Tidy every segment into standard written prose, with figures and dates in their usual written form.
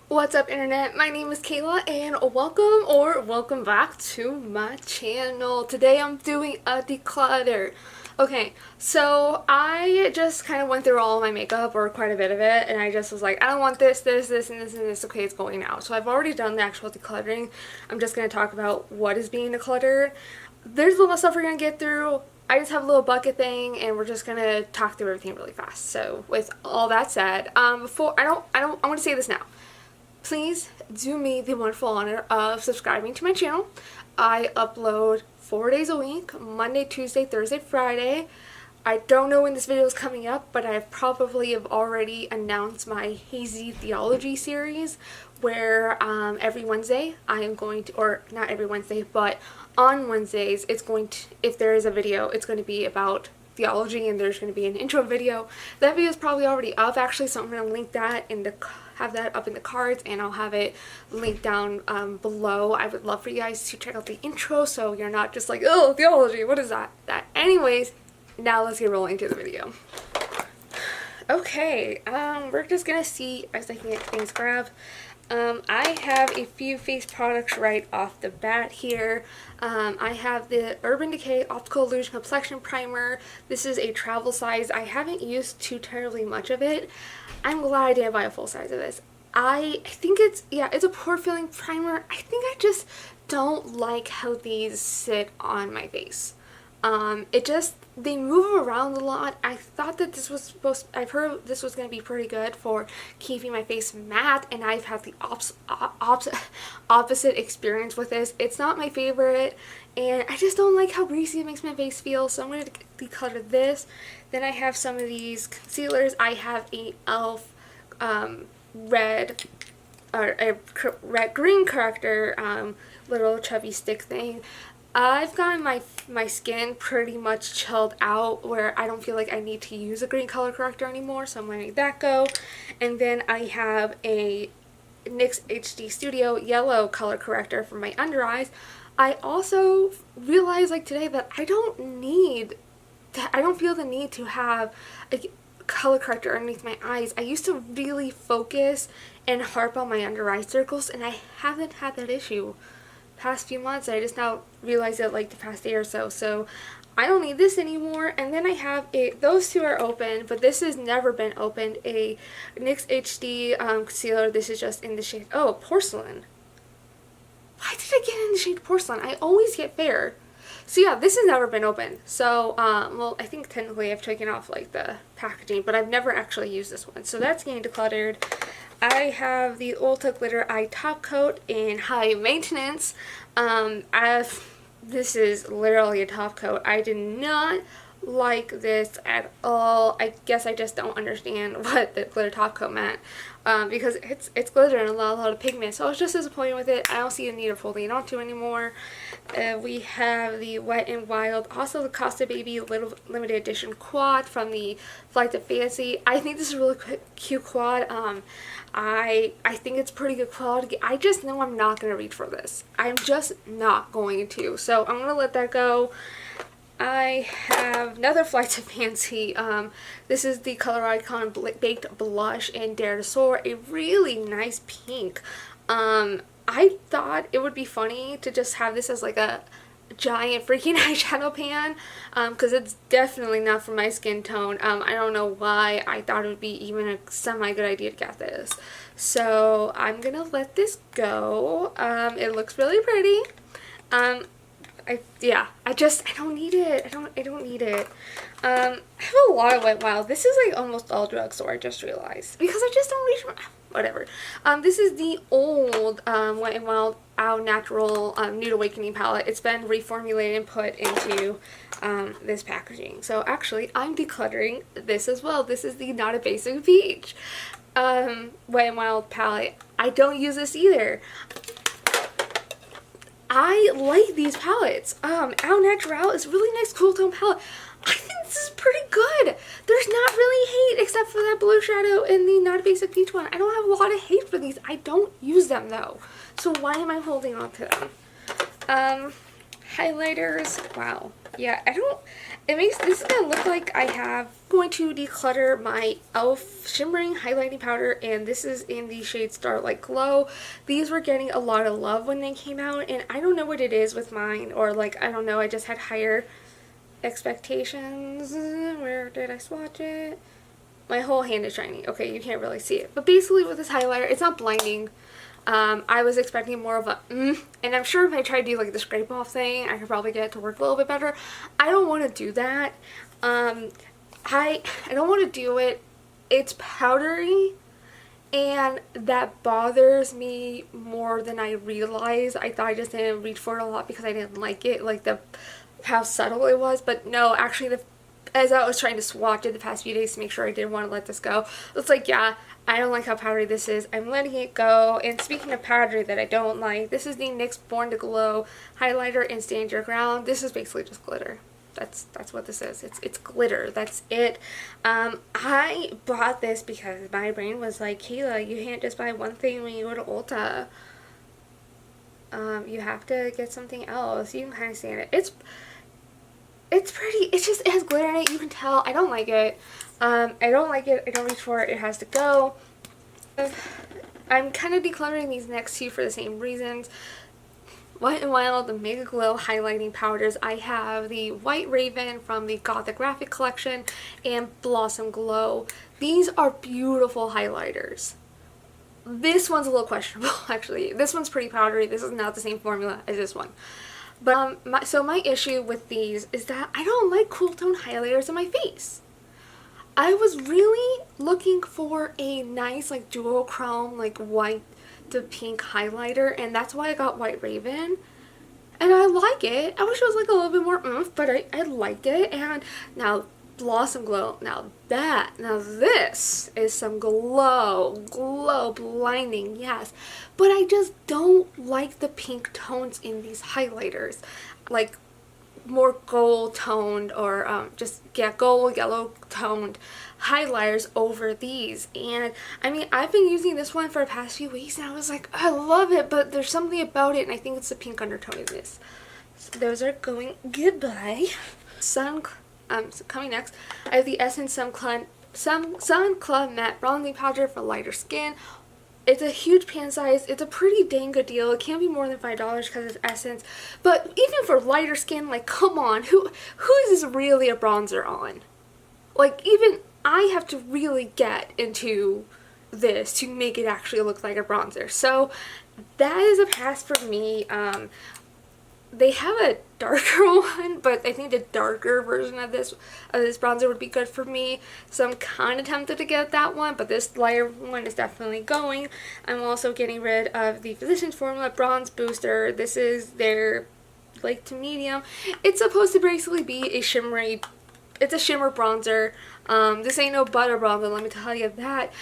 What's up, internet? My name is Kayla and welcome back to my channel. Today I'm doing a declutter. Okay, so I just kind of went through all of my makeup, or quite a bit of it, and I just was like, I don't want this, this, this, and this, and this. Okay, it's going out. So I've already done the actual decluttering. I'm just going to talk about what is being decluttered. There's a little stuff we're going to get through. I just have a little bucket thing, and we're just gonna talk through everything really fast. So with all that said, I want to say this now. Please do me the wonderful honor of subscribing to my channel. I upload 4 days a week, Monday, Tuesday, Thursday, Friday. I don't know when this video is coming up, but I probably have already announced my Hazy Theology series, where every Wednesday I am going to, or not every Wednesday, but on Wednesdays it's going to, if there is a video, it's going to be about theology, and there's going to be an intro video. That video is probably already up actually, so I'm going to link that in the, have that up in the cards, and I'll have it linked down below. I would love for you guys to check out the intro so you're not just like, oh, theology, what is that? Anyways, now let's get rolling to the video. Okay, we're just gonna see as I can get things grabbed. I have a few face products right off the bat here. I have the Urban Decay Optical Illusion Complexion Primer. This is a travel size. I haven't used too terribly much of it. I'm glad I didn't buy a full size of this. I think it's a pore filling primer. I think I just don't like how these sit on my face. They move around a lot. I thought that this was I've heard this was going to be pretty good for keeping my face matte, and I've had the opposite experience with this. It's not my favorite, and I just don't like how greasy it makes my face feel, so I'm going to declutter this. Then I have some of these concealers. I have a e.l.f. Green corrector little chubby stick thing. I've gotten my skin pretty much chilled out where I don't feel like I need to use a green color corrector anymore, so I'm letting that go. And then I have a NYX HD Studio yellow color corrector for my under eyes. I also realized like today that I don't feel the need to have a color corrector underneath my eyes. I used to really focus and harp on my under eye circles, and I haven't had that issue past few months. I just now realized it like the past day or so, so I don't need this anymore. And then I have those two are open, but this has never been opened, a NYX HD concealer. This is just in the shade, oh, porcelain. Why did I get in the shade porcelain? I always get fair. So yeah, this has never been opened. So, well, I think technically I've taken off like the packaging, but I've never actually used this one. So that's getting decluttered. I have the Ulta Glitter Eye Top Coat in High Maintenance. This is literally a top coat. I did not like this at all. I guess I just don't understand what the glitter top coat meant, because it's glitter and a lot of pigment, so I was just disappointed with it. I don't see the need of holding it onto anymore. We have the Wet n Wild, also the Costa Baby Little Limited Edition Quad from the Flight to Fancy. I think this is a really cute quad. I think it's pretty good quality. I just know I'm not going to reach for this. I'm just not going to. So I'm going to let that go. I have another Flight to Fancy. This is the Color Icon Baked Blush in Dare to Soar. A really nice pink. I thought it would be funny to just have this as like a giant freaking eyeshadow pan, because it's definitely not for my skin tone. I don't know why I thought it would be even a semi-good idea to get this. So I'm gonna let this go. It looks really pretty. I don't need it. I don't need it. I have a lot of Wet n Wild. This is like almost all drugstore, I just realized, because I just don't reach whatever. This is the old Wet n Wild Au Natural Nude Awakening palette. It's been reformulated and put into this packaging. So actually, I'm decluttering this as well. This is the Not a Basic Peach Wet n Wild palette. I don't use this either. I like these palettes. Au Natural is a really nice cool tone palette. I think this is pretty good. There's not really hate except for that blue shadow in the Not a Basic Peach one. I don't have a lot of hate for these. I don't use them though. So why am I holding on to them? highlighters. Wow. Yeah, this is gonna look like I have going to declutter my e.l.f. shimmering highlighting powder, and this is in the shade Starlight Glow. These were getting a lot of love when they came out, and I don't know what it is with mine, or like, I don't know, I just had higher expectations. Where did I swatch it? My whole hand is shiny. Okay, you can't really see it. But basically with this highlighter, it's not blinding. I was expecting more of a and I'm sure if I try to do like the scrape off thing, I could probably get it to work a little bit better. I don't want to do that. I don't want to do it. It's powdery, and that bothers me more than I realized. I thought I just didn't reach for it a lot because I didn't like it, like how subtle it was. But no, actually, as I was trying to swatch it the past few days to make sure I didn't want to let this go, it's like, yeah, I don't like how powdery this is. I'm letting it go. And speaking of powdery that I don't like, this is the NYX Born to Glow highlighter in Stand Your Ground. This is basically just glitter. That's what this is. It's glitter. That's it. I bought this because my brain was like, Kayla, you can't just buy one thing when you go to Ulta. You have to get something else. You can kind of stand it. It's pretty. It has glitter in it. You can tell. I don't like it. I don't like it. I don't reach for it. It has to go. I'm kind of decluttering these next two for the same reasons. Wet n Wild, the Mega Glow highlighting powders. I have the White Raven from the Gothic Graphic collection and Blossom Glow. These are beautiful highlighters. This one's a little questionable, actually. This one's pretty powdery. This is not the same formula as this one. But my issue with these is that I don't like cool tone highlighters on my face. I was really looking for a nice like duochrome like white to pink highlighter, and that's why I got White Raven. And I like it. I wish it was like a little bit more oomph, but I liked it. And now Blossom Glow, now this is some glow, blinding, yes. But I just don't like the pink tones in these highlighters. Like more gold toned or gold yellow toned highlighters over these. And I mean, I've been using this one for the past few weeks and I was like, I love it, but there's something about it, and I think it's the pink undertone in this. So those are going goodbye. Coming next, I have the Essence Sun Club Matte Bronzing Powder for lighter skin. It's a huge pan size. It's a pretty dang good deal. It can't be more than $5 because it's Essence. But even for lighter skin, like, come on, who is this really a bronzer on? Like, even I have to really get into this to make it actually look like a bronzer. So that is a pass for me. They have a darker one, but I think the darker version of this bronzer would be good for me. So I'm kind of tempted to get that one, but this lighter one is definitely going. I'm also getting rid of the Physicians Formula Bronze Booster. This is their light to medium. It's supposed to basically be a shimmer bronzer. This ain't no butter bronzer, let me tell you that.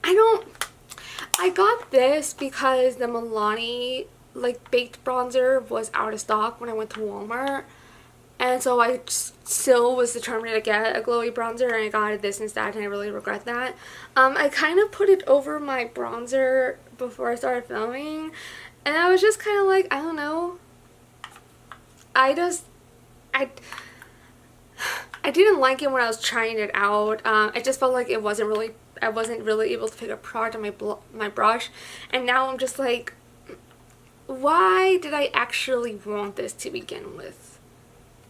I got this because the Milani like baked bronzer was out of stock when I went to Walmart, and so I still was determined to get a glowy bronzer, and I got this instead, and I really regret that. I kind of put it over my bronzer before I started filming, and I was just kind of like, I don't know, I didn't like it when I was trying it out. I just felt like I wasn't really able to pick up product on my brush, and now I'm just like, why did I actually want this to begin with?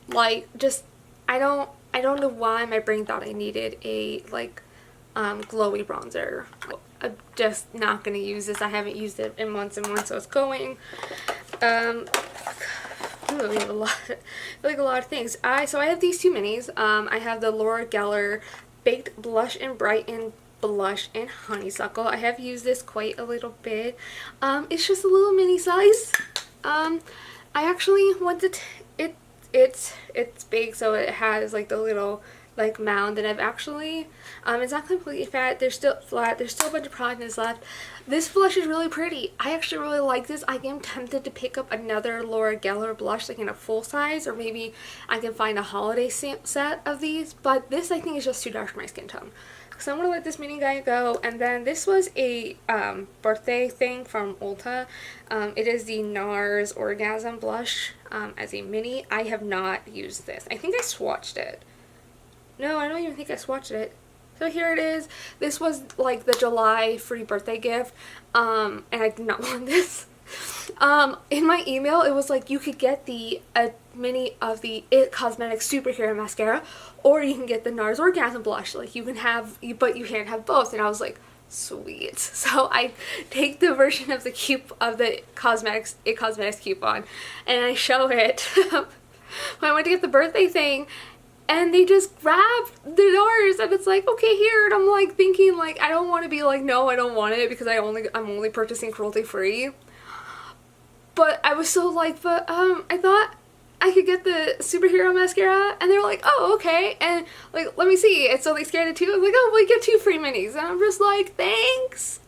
Like, just, I don't know why my brain thought I needed a, like, glowy bronzer. I'm just not going to use this. I haven't used it in months and months, so it's going. We have a lot of things. So I have these two minis. I have the Laura Geller Baked Blush and Brighten Blush in Honeysuckle. I have used this quite a little bit. It's just a little mini size. I actually wanted it's big, so it has like the little like mound, and I've actually it's not completely fat, there's still flat, there's still a bunch of products left. This blush is really pretty. I actually really like this. I am tempted to pick up another Laura Geller blush like in a full size, or maybe I can find a holiday set of these, but this I think is just too dark for my skin tone. So I'm gonna let this mini guy go. And then this was a birthday thing from Ulta. It is the NARS Orgasm Blush as a mini. I have not used this. I think I swatched it. No, I don't even think I swatched it. So here it is. This was like the July free birthday gift, and I did not want this. In my email, it was like you could get a mini of the It Cosmetics Superhero Mascara, or you can get the NARS Orgasm Blush. Like you can have, but you can't have both. And I was like, sweet. So I take the version of the It Cosmetics coupon, and I show it when I went to get the birthday thing. And they just grabbed the NARS, and it's like, okay, here. And I'm like thinking, like, I don't want to be like, no, I don't want it, because I'm only purchasing cruelty free. But I was so like, but I thought I could get the superhero mascara, and they were like, oh, okay, and like, let me see. And so they scanned it too. I'm like, oh, we get 2 free minis, and I'm just like, thanks.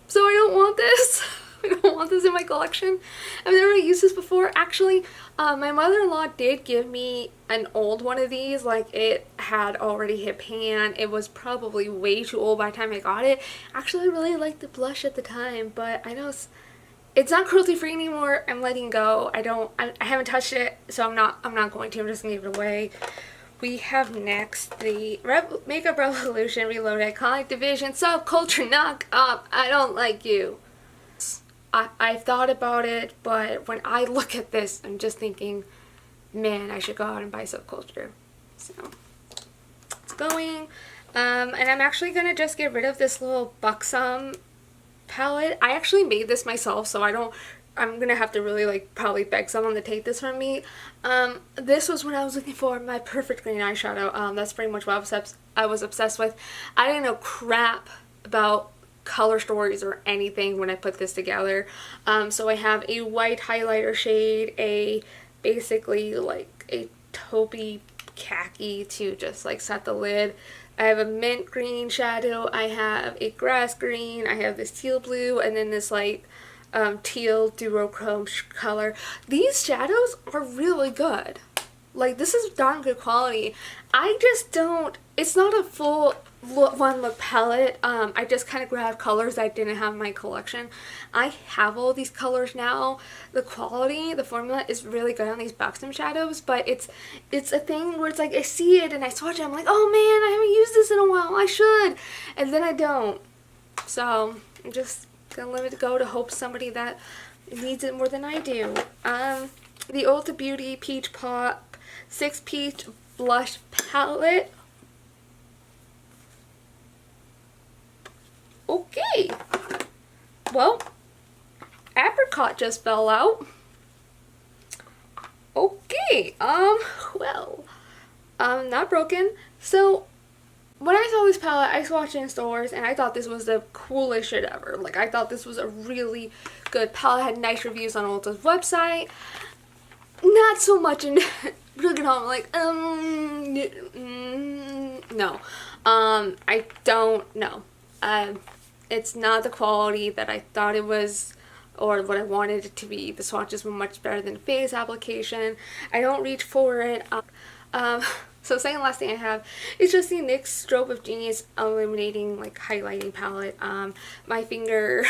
So I don't want this. I don't want this in my collection. I've never used this before. Actually, my mother-in-law did give me an old one of these. Like, it had already hit pan. It was probably way too old by the time I got it. Actually, I really liked the blush at the time, but I know it's not cruelty free anymore. I'm letting go. I haven't touched it, so I'm not going to. I'm just gonna give it away. We have next the Makeup Revolution Reloaded Iconic Division Subculture Knock Up. I don't like you. I've thought about it, but when I look at this, I'm just thinking, man, I should go out and buy Subculture. So it's going. And I'm actually gonna just get rid of this little Buxom palette. I actually made this myself, so I'm gonna have to really like probably beg someone to take this from me. This was when I was looking for my perfect green eyeshadow. That's pretty much what I was obsessed with. I didn't know crap about color stories or anything when I put this together. So I have a white highlighter shade, basically like a taupey khaki to just like set the lid. I have a mint green shadow, I have a grass green, I have this teal blue, and then this like teal duochrome color. These shadows are really good. Like, this is darn good quality. I just don't, it's not a full one look palette. I just kind of grabbed colors I didn't have in my collection. I have all these colors now. The quality, the formula is really good on these Buxom shadows, but it's a thing where it's like I see it and I swatch it, I'm like, oh man, I haven't used this in a while, I should, and then I don't. So I'm just gonna let it go to hope somebody that needs it more than I do. The Ulta Beauty Peach Pop 6 Peach Blush Palette. Okay, well, apricot just fell out. Okay, well, not broken. So when I saw this palette, I swatched it in stores, and I thought this was the coolest shit ever. Like, I thought this was a really good palette. Had nice reviews on Ulta's website. Not so much in looking home, like, no. I don't know. It's not the quality that I thought it was or what I wanted it to be. The swatches were much better than face application. I don't reach for it. So second last thing I have is just the NYX Strobe of Genius Illuminating like highlighting palette. My finger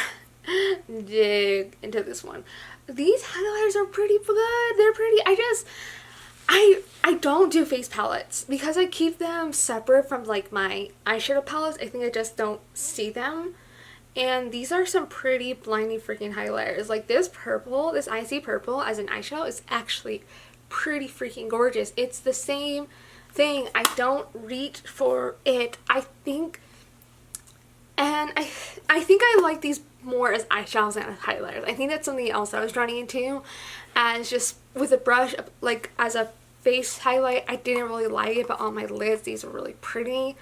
dig into this one. These highlighters are pretty good. They're pretty. I don't do face palettes because I keep them separate from like my eyeshadow palettes. I think I just don't see them. And these are some pretty blinding freaking highlighters. Like this purple, this icy purple as an eyeshadow is actually pretty freaking gorgeous. It's the same thing. I don't reach for it. I think I like these more as eyeshadows than as highlighters. I think that's something else I was running into as just with a brush, like as a face highlight. I didn't really like it, but on my lids these are really pretty,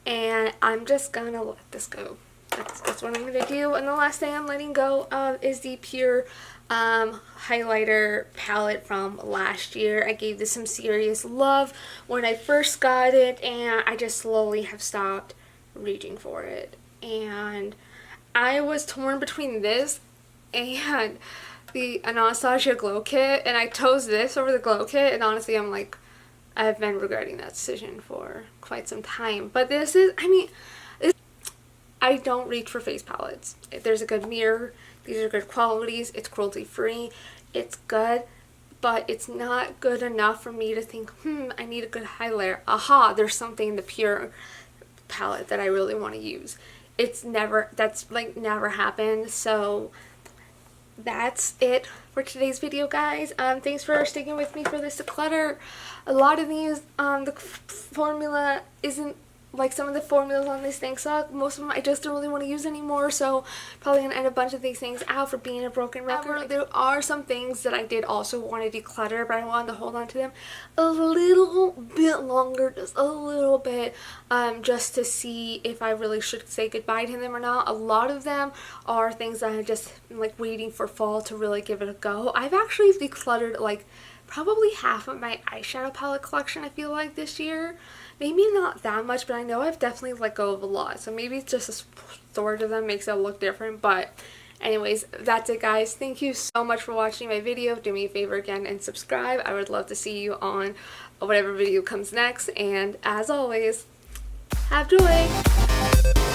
and I'm just gonna let this go. That's what I'm gonna do. And the last thing I'm letting go of is the Pure highlighter palette from last year. I gave this some serious love when I first got it, and I just slowly have stopped reaching for it. And I was torn between this and the Anastasia Glow Kit, and I chose this over the Glow Kit, and honestly I'm like, I've been regretting that decision for quite some time. But this is, I mean, I don't reach for face palettes. If there's a good mirror, these are good qualities, it's cruelty free, it's good, but it's not good enough for me to think, I need a good highlighter. Aha, there's something in the Pure palette that I really want to use. That's like never happened. So that's it for today's video, guys. Thanks for sticking with me for this declutter. A lot of these, the formula isn't like some of the formulas on this thing suck. Most of them I just don't really want to use anymore, so probably gonna end a bunch of these things out for being a broken record. There are some things that I did also want to declutter, but I wanted to hold on to them a little bit longer, just a little bit, just to see if I really should say goodbye to them or not. A lot of them are things that I'm just like waiting for fall to really give it a go. I've actually decluttered like probably half of my eyeshadow palette collection, I feel like, this year. Maybe not that much, but I know I've definitely let go of a lot. So maybe it's just a storage of them makes it look different. But anyways, that's it, guys. Thank you so much for watching my video. Do me a favor again and subscribe. I would love to see you on whatever video comes next. And as always, have joy!